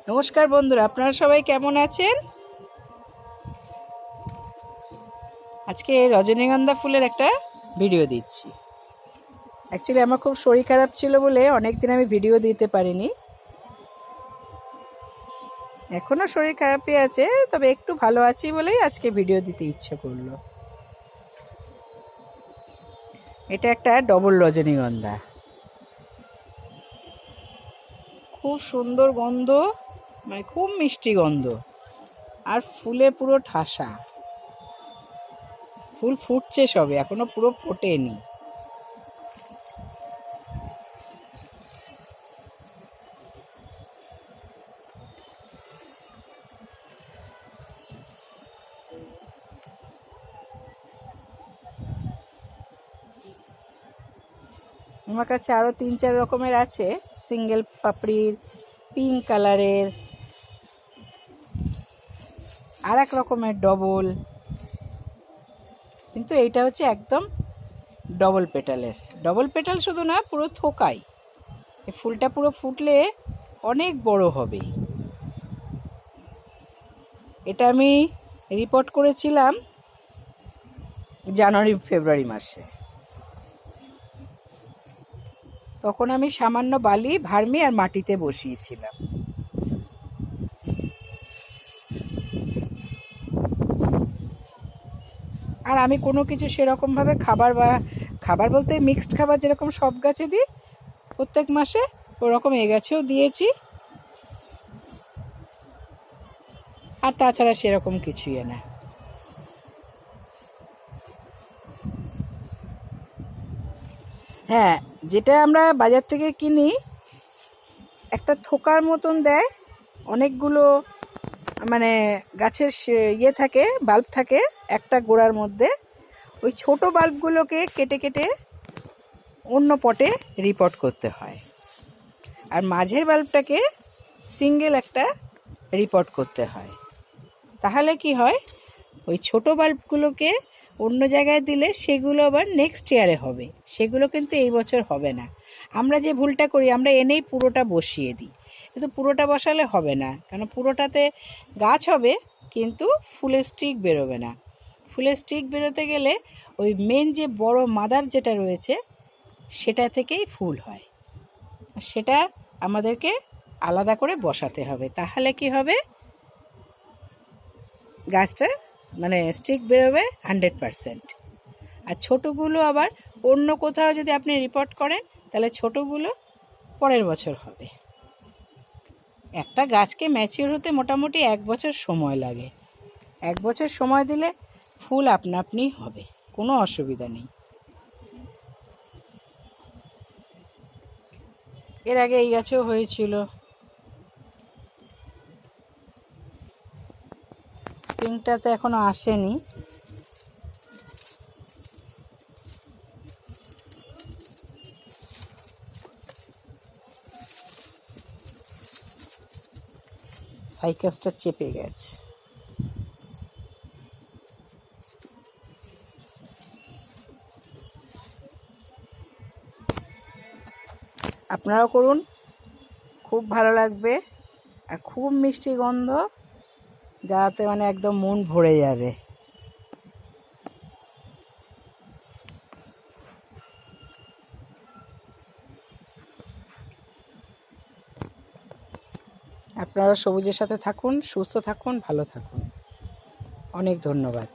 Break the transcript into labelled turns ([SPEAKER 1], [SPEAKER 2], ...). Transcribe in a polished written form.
[SPEAKER 1] নমস্কার বন্ধুরা, আপনারা সবাই কেমন আছেন? আজকে রজনীগন্ধা ফুলের একটা ভিডিও দিচ্ছি। অ্যাকচুয়ালি আমার খুব শরীর খারাপ ছিল বলে অনেক দিন আমি ভিডিও দিতে পারিনি। এখনো শরীর খারাপই আছে, তবে একটু ভালো আছি বলেই আজকে ভিডিও দিতে ইচ্ছে করলো। এটা একটা ডবল রজনীগন্ধা, খুব সুন্দর গন্ধ, মানে খুব মিষ্টি গন্ধ, আর ফুলে পুরো ঠাসা। ফুল ফুটছে সবে, এখনো পুরো ফোটেনি। আমার কাছে আরও 3-4 রকমের আছে, সিঙ্গেল পাপড়ির, পিঙ্ক কালারের, আর এক রকমের ডবল, কিন্তু এইটা হচ্ছে একদম ডবল পেটালের। ডবল পেটাল শুধু না, পুরো থোকাই। এই ফুলটা পুরো ফুটলে অনেক বড় হবে। এটা আমি রিপোর্ট করেছিলাম জানুয়ারি ফেব্রুয়ারি মাসে। তখন আমি সামান্য বালি, ভার্মি আর মাটিতে বসিয়েছিলাম। আর আমি কোনো কিছু সেরকমভাবে খাবার বলতে মিক্সড খাবার যেরকম সব গাছে দিই প্রত্যেক মাসে, ওরকম এ গাছেও দিয়েছি। আর তাছাড়া সেরকম কিছুই না। হ্যাঁ, যেটা আমরা বাজার থেকে কিনি একটা থোকার মতন দেয়, অনেকগুলো মানে গাছের ইয়ে থাকে, বাল্ব থাকে একটা গোড়ার মধ্যে। ওই ছোট বাল্বগুলোকে কেটে কেটে অন্য পটে রিপোর্ট করতে হয়, আর মাঝের বাল্বটাকে সিঙ্গেল একটা রিপোর্ট করতে হয়। তাহলে কি হয়, ওই ছোট বাল্বগুলোকে অন্য জায়গায় দিলে সেগুলো আবার নেক্সট ইয়ারে হবে, সেগুলো কিন্তু এই বছর হবে না। আমরা যে ভুলটা করি, আমরা এনেই পুরোটা বসিয়ে দিই, কিন্তু পুরোটা বসালে হবে না, কারণ পুরোটাতে গাছ হবে কিন্তু ফুলের স্টিক বেরোবে না। ফুলের স্টিক বেরোতে গেলে ওই মেন যে বড় মাদার যেটা রয়েছে সেটা থেকেই ফুল হয়, সেটা আমাদেরকে আলাদা করে বসাতে হবে। তাহলে কি হবে, গাছটা মানে স্টিক বেরোবে 100%। আর ছোটোগুলো আবার অন্য কোথাও যদি আপনি রিপোর্ট করেন তাহলে ছোটোগুলো পরের বছর হবে। একটা গাছকে ম্যাচিওর হতে মোটামুটি 1 বছর সময় লাগে। 1 বছর সময় দিলে ফুল আপনা আপনি হবে, কোনো অসুবিধা নেই। এর আগে এই গাছেও হয়েছিল। পিঙ্কটা তো এখনো আসেনি। সাইকাসটা চেপে গেছে। আপনারাও করুন, খুব ভালো লাগবে। আর খুব মিষ্টি গন্ধ, যাতে মানে একদম মন ভরে যাবে। আপনারা সবুজের সাথে থাকুন, সুস্থ থাকুন, ভালো থাকুন। অনেক ধন্যবাদ।